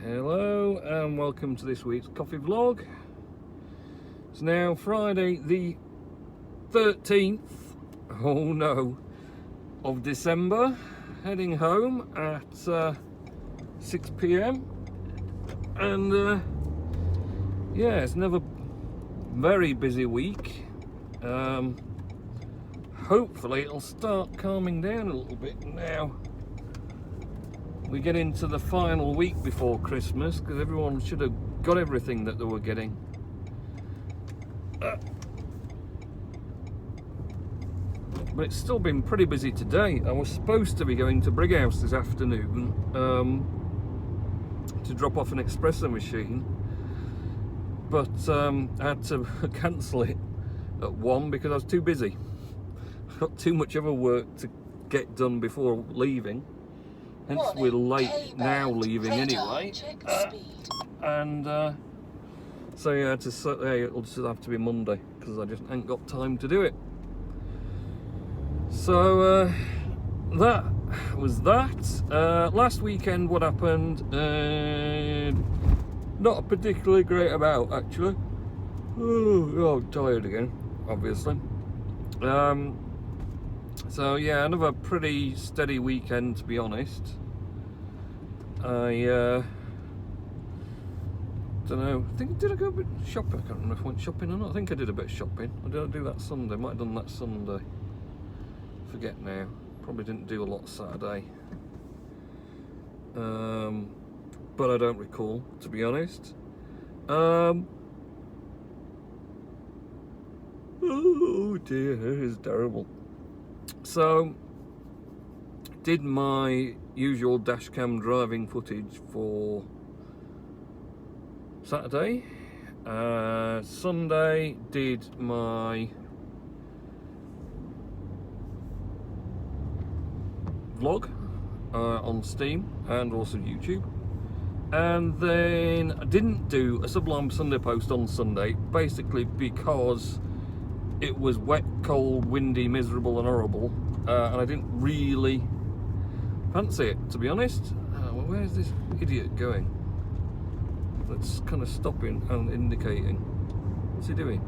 Hello and welcome to this week's coffee vlog. It's now Friday the 13th, oh no, of December, heading home at 6 p.m. and yeah, it's another very busy week. Hopefully it'll start calming down a little bit now. We get into the final week before Christmas because everyone should have got everything that they were getting. But it's still been pretty busy today. I was supposed to be going to Brighouse this afternoon to drop off an espresso machine, but I had to cancel it at 1 because I was too busy. Got too much other work to get done before leaving. Hence we're late now leaving anyway, and so yeah, it'll just have to be Monday because I just ain't got time to do it. So that was that. Last weekend, what happened? Not particularly great about, actually. Oh, I'm tired again, obviously. So yeah, another pretty steady weekend, to be honest. I don't know. Did I go a bit shopping? I can't remember if I went shopping or not. I think I did a bit of shopping. I did do that Sunday. Might have done that Sunday. Forget now. Probably didn't do a lot Saturday. But I don't recall, to be honest. Oh dear, it is terrible. So, did my usual dashcam driving footage for Saturday. Sunday did my vlog on Steam and also YouTube. And then I didn't do a Sublime Sunday post on Sunday, basically because it was wet, cold, windy, miserable and horrible, and I didn't really fancy it, to be honest. Well, where's this idiot going? That's kind of stopping and indicating. What's he doing?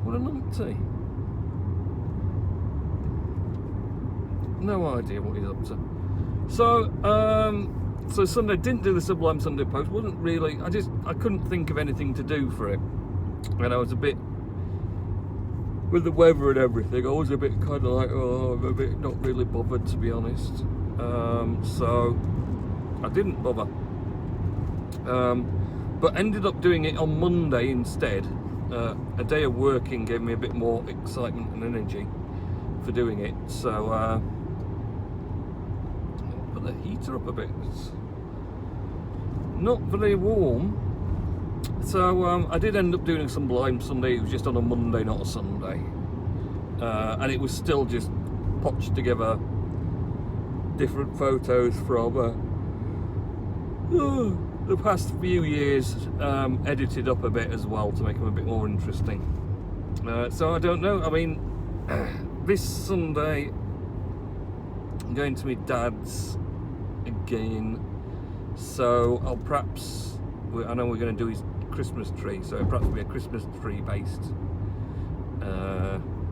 What a numpty. No idea what he's up to. So Sunday didn't do the Sublime Sunday post. Wasn't really, I couldn't think of anything to do for it, and I was a bit, with the weather and everything, I was a bit kind of like, oh, I'm a bit not really bothered, to be honest. So I didn't bother. But ended up doing it on Monday instead. A day of working gave me a bit more excitement and energy for doing it. So I'll put the heater up a bit. It's not very warm. So I did end up doing some Sublime Sunday. It was just on a Monday, not a Sunday, and it was still just potched together different photos from the past few years, edited up a bit as well to make them a bit more interesting. So I don't know. I mean, this Sunday I'm going to my dad's again, so I'll perhaps, I know we're going to do his Christmas tree, so perhaps be a Christmas tree based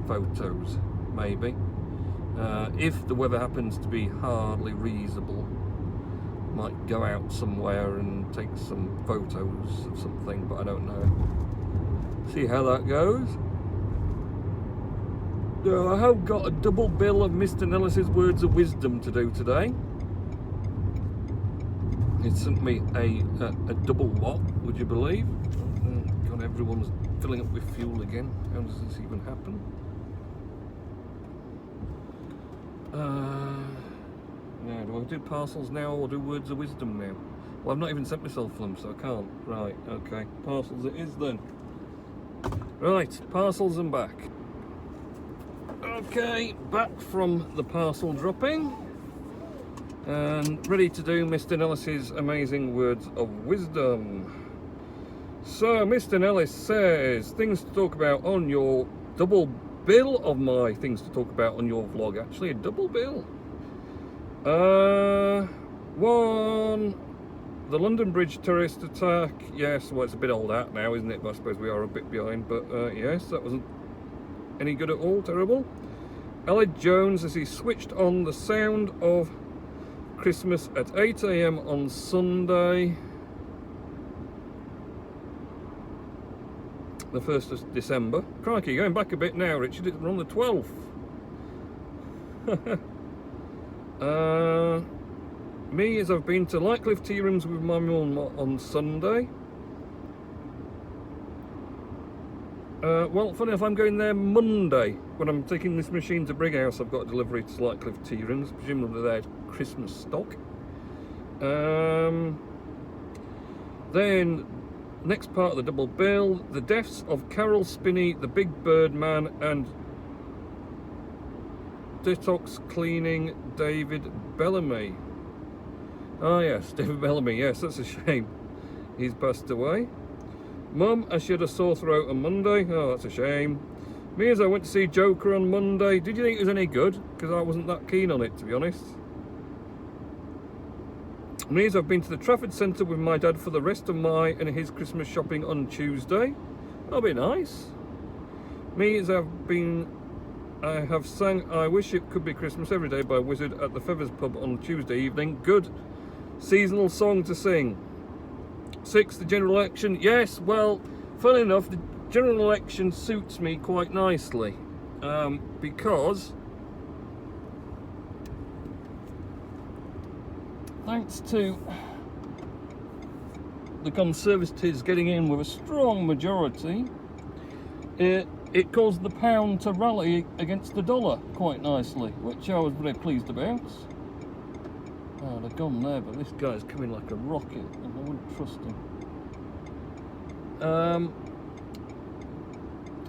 photos, maybe. If the weather happens to be hardly reasonable, might go out somewhere and take some photos of something, but I don't know. See how that goes. I have got a double bill of Mr. Nellis's words of wisdom to do today. It sent me a double what, would you believe? God, everyone's filling up with fuel again. How does this even happen? Now, do I do parcels now or do words of wisdom now? Well, I've not even sent myself them, so I can't. Right, okay. Parcels it is then. Right, parcels and back. Okay, back from the parcel dropping. And ready to do Mr. Nellis's amazing words of wisdom. So Mr. Nellis says, things to talk about on your double bill of my things to talk about on your vlog. Actually, a double bill. One, The London Bridge terrorist attack, yes, well it's a bit old out now, isn't it? But I suppose we are a bit behind, but yes, that wasn't any good at all, terrible. Aled Jones, as he switched on the sound of Christmas at 8 AM on Sunday, the 1st of December. Crikey, going back a bit now, Richard, we're on the 12th. Me, as I've been to Lightcliff Tea Rooms with my mum on Sunday. Well, funny enough, I'm going there Monday when I'm taking this machine to Brighouse. I've got a delivery to Lightcliff Tea Rooms, presumably they're Christmas stock. Then, next part of the double bill, the deaths of Carol Spinney, the Big Bird Man, and detox cleaning David Bellamy. Oh yes, David Bellamy, yes, that's a shame. He's passed away. Mum, as she had a sore throat on Monday. Oh, that's a shame. Me, as I went to see Joker on Monday. Did you think it was any good? Because I wasn't that keen on it, to be honest. Me, as I've been to the Trafford Centre with my dad for the rest of my and his Christmas shopping on Tuesday. That'll be nice. Me, as I have sang I Wish It Could Be Christmas Every Day by Wizard at the Feathers pub on Tuesday evening. Good seasonal song to sing. 6, the general election. Yes, well, funnily enough, the general election suits me quite nicely because thanks to the Conservatives getting in with a strong majority, it caused the pound to rally against the dollar quite nicely, which I was very pleased about. Oh, they're gone there, but this guy's coming like a rocket, and I wouldn't trust him.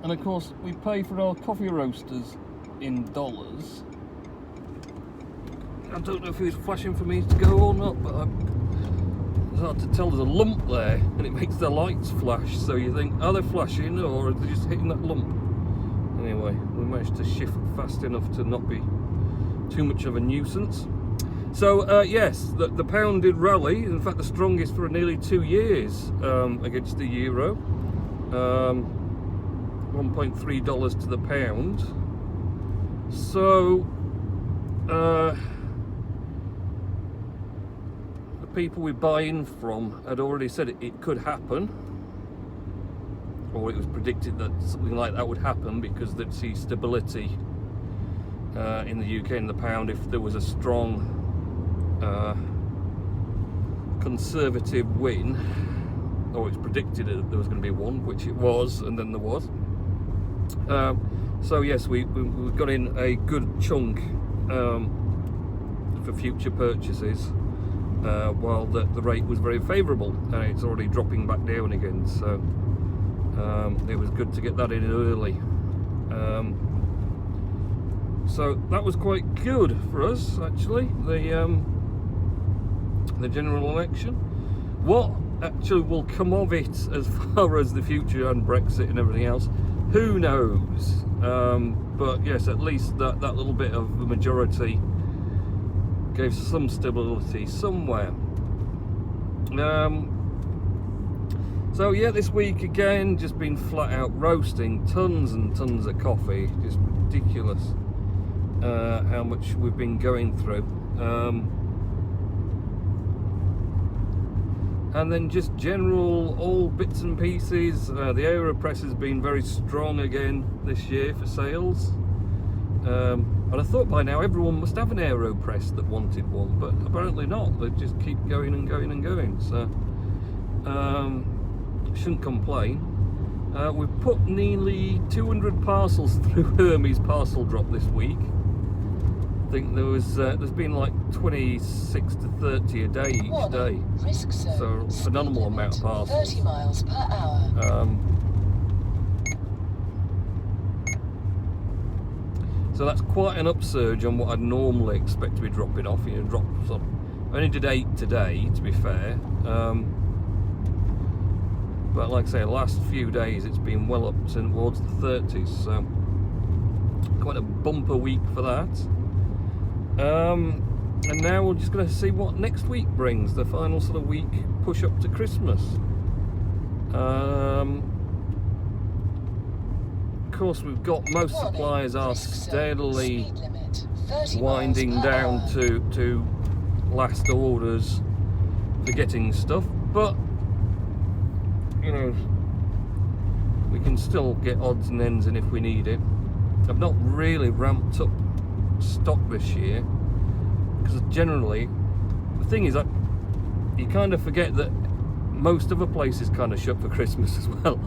And of course, we pay for our coffee roasters in dollars. I don't know if he was flashing for me to go or not, but it's hard to tell. There's a lump there, and it makes the lights flash, so you think, are they flashing, or are they just hitting that lump? Anyway, we managed to shift fast enough to not be too much of a nuisance. So yes, the pound did rally, in fact the strongest for nearly 2 years against the euro. $1.3 to the pound. So the people we buy in from had already said it could happen, or it was predicted that something like that would happen because they'd see stability in the UK and the pound if there was a strong Conservative win, or it's predicted that there was going to be one, which it was, and then there was. So yes, we got in a good chunk for future purchases, while the rate was very favourable, and it's already dropping back down again. So it was good to get that in early. So that was quite good for us, actually. The general election. What actually will come of it as far as the future and Brexit and everything else, who knows? But yes, at least that little bit of the majority gave some stability somewhere. So yeah, this week again, just been flat out roasting tons and tons of coffee. Just ridiculous how much we've been going through. And then just general old bits and pieces. The AeroPress has been very strong again this year for sales. And I thought by now everyone must have an AeroPress that wanted one, but apparently not. They just keep going and going and going. So shouldn't complain. We've put nearly 200 parcels through Hermes parcel drop this week. I think there's been like 26 to 30 a day each day. So a phenomenal amount of parcels. 30 miles per hour. So that's quite an upsurge on what I'd normally expect to be dropping off. You know, drop sort of, I only did 8 today, to be fair. But like I say, the last few days it's been well up towards the 30s, so quite a bumper week for that. And now we're just going to see what next week brings, the final sort of week push up to Christmas. Of course, we've got most suppliers are steadily winding down to last orders for getting stuff, but you know, we can still get odds and ends in if we need it. I've not really ramped up stock this year because generally the thing is that you kind of forget that most other places kind of shut for Christmas as well.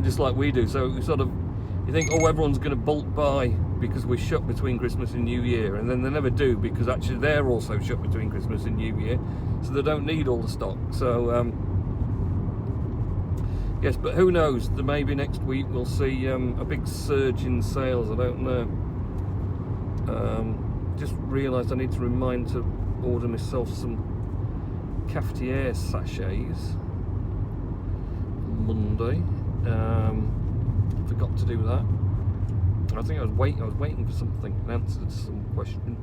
Just like we do, so we sort of, you think, oh, everyone's going to bulk buy because we're shut between Christmas and New Year, and then they never do because actually they're also shut between Christmas and New Year, so they don't need all the stock. So yes, but who knows, maybe next week we'll see a big surge in sales, I don't know. Just realised I need to remind to order myself some cafetiere sachets on Monday. Forgot to do that. I think I was waiting for something, an answer to some question,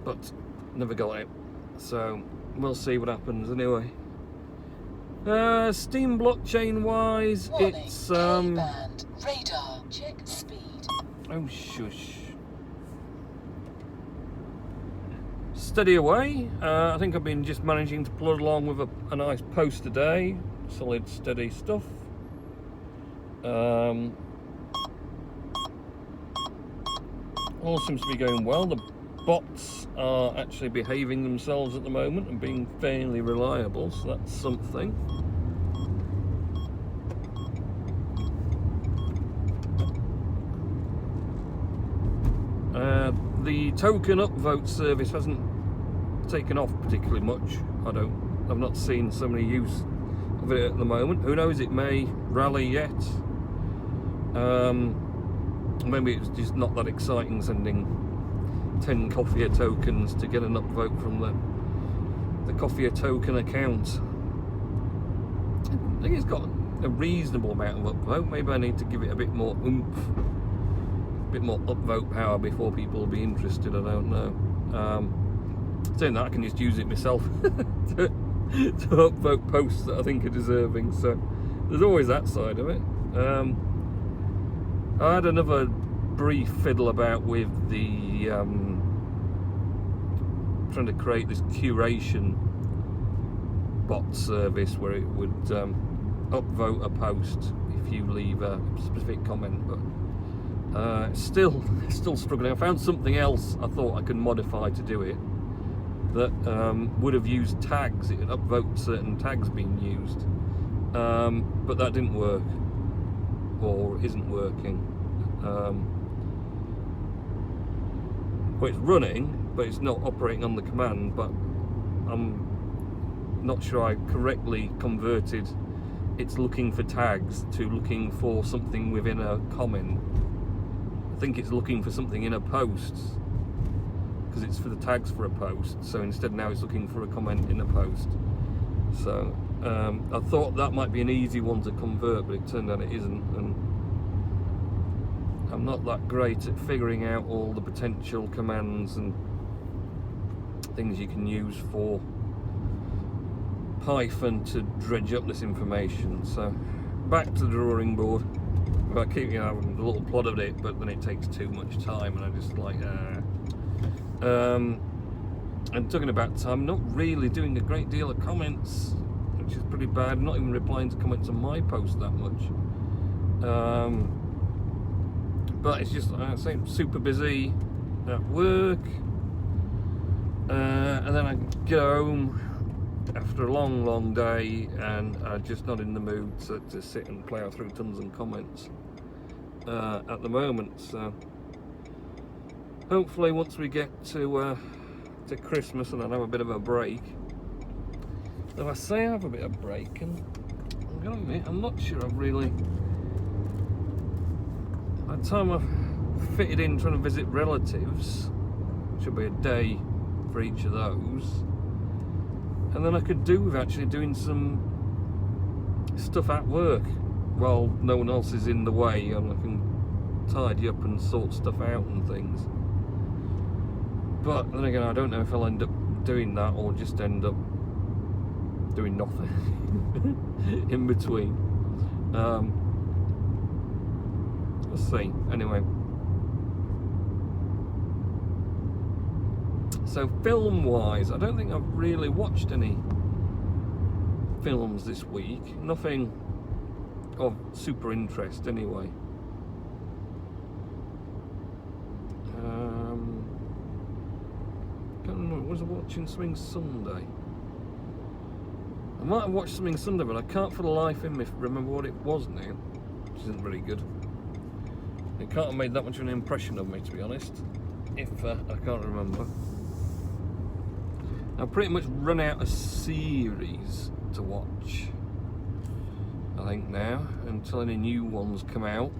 but never got it. So we'll see what happens anyway. Steam blockchain wise, it's K-band, radar, check speed. Oh shush. Steady away. I think I've been just managing to plod along with a nice post a day, solid steady stuff. All seems to be going well. The bots are actually behaving themselves at the moment and being fairly reliable, so that's something. The token upvote service hasn't taken off particularly much. I've not seen so many use of it at the moment. Who knows, it may rally yet. Maybe it's just not that exciting sending 10 Coffee tokens to get an upvote from the Coffee token account. I think it's got a reasonable amount of upvote. Maybe I need to give it a bit more oomph, a bit more upvote power before people will be interested. I don't know. Saying that, I can just use it myself to upvote posts that I think are deserving. So there's always that side of it. I had another brief fiddle about with the trying to create this curation bot service where it would upvote a post if you leave a specific comment, but still struggling. I found something else I thought I could modify to do it that would have used tags. It would upvote certain tags being used, but that didn't work, or isn't working. Well, it's running, but it's not operating on the command. But I'm not sure I correctly converted it's looking for tags to looking for something within a comment. I think it's looking for something in a post because it's for the tags for a post, so instead now it's looking for a comment in a post. So I thought that might be an easy one to convert, but it turned out it isn't, and I'm not that great at figuring out all the potential commands and things you can use for Python to dredge up this information. So back to the drawing board. I keep having a little plot of it, but then it takes too much time, and I just like and talking about time, not really doing a great deal of comments, which is pretty bad. I'm not even replying to comments on my post that much. But it's just, I say, super busy at work, and then I get home after a long day, and I'm just not in the mood to sit and plough through tons of comments at the moment. So hopefully once we get to Christmas and I have a bit of a break, though I say I have a bit of a break, and I'm gonna admit, I'm not sure I've really, by the time I've fitted in trying to visit relatives, which will be a day for each of those, and then I could do with actually doing some stuff at work while no one else is in the way, and I can tidy up and sort stuff out and things. But then again, I don't know if I'll end up doing that or just end up doing nothing in between. Let's see. Anyway, so film-wise, I don't think I've really watched any films this week. Nothing of super interest, anyway. Can't remember. Was I watching something Sunday? I might have watched something Sunday, but I can't for the life of me remember what it was now, which isn't very good. It can't have made that much of an impression of me, to be honest, if I can't remember. I've pretty much run out of series to watch, I think, now, until any new ones come out,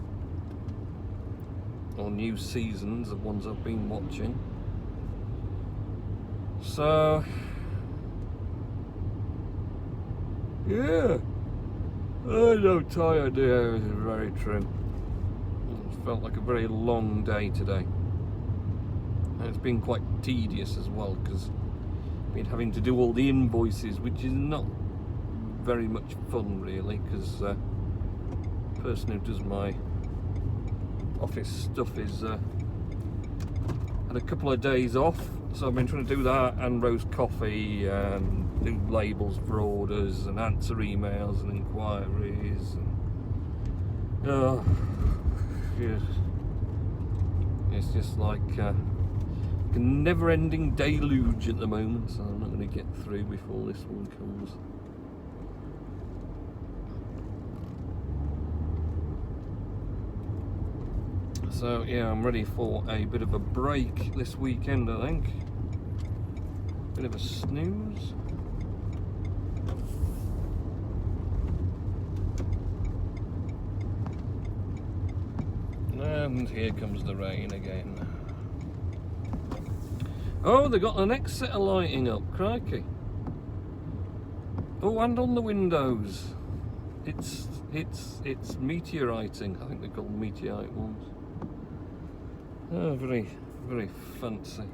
or new seasons of ones I've been watching. So, yeah, I know, tired, yeah, it's very true. It felt like a very long day today. And it's been quite tedious as well, because I've been having to do all the invoices, which is not very much fun, really, because the person who does my office stuff is had a couple of days off, so I've been trying to do that and roast coffee and do labels for orders and answer emails and inquiries and it's just like a never-ending deluge at the moment, so I'm not going to get through before this one comes. So yeah, I'm ready for a bit of a break this weekend, I think. Bit of a snooze. And here comes the rain again. Oh, they got the next set of lighting up, crikey. Oh, and on the windows. It's meteoriting. I think they're called meteorite ones. Oh, very, very fancy.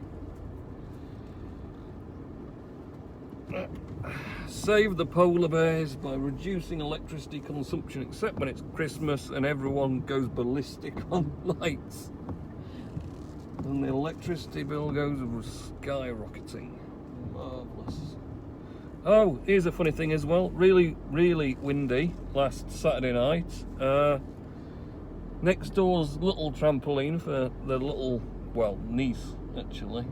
Save the polar bears by reducing electricity consumption, except when it's Christmas and everyone goes ballistic on lights. And the electricity bill goes skyrocketing. Marvellous. Oh, here's a funny thing as well. Really, really windy last Saturday night. Next door's little trampoline for the little, well, niece actually.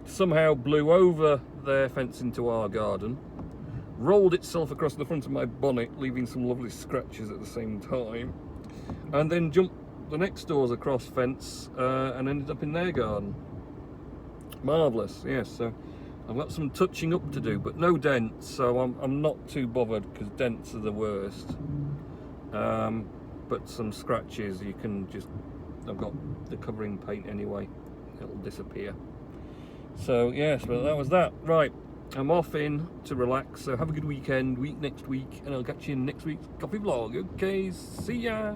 Somehow blew over their fence into our garden, rolled itself across the front of my bonnet, leaving some lovely scratches at the same time, and then jumped the next door's across fence and ended up in their garden. Marvellous, yes. So I've got some touching up to do, but no dents, so I'm not too bothered, because dents are the worst. But some scratches, you can just, I've got the covering paint anyway, it'll disappear. So yes, well, that was that. Right, I'm off in to relax, so have a good weekend, next week, and I'll catch you in next week's coffee vlog. Okay, see ya.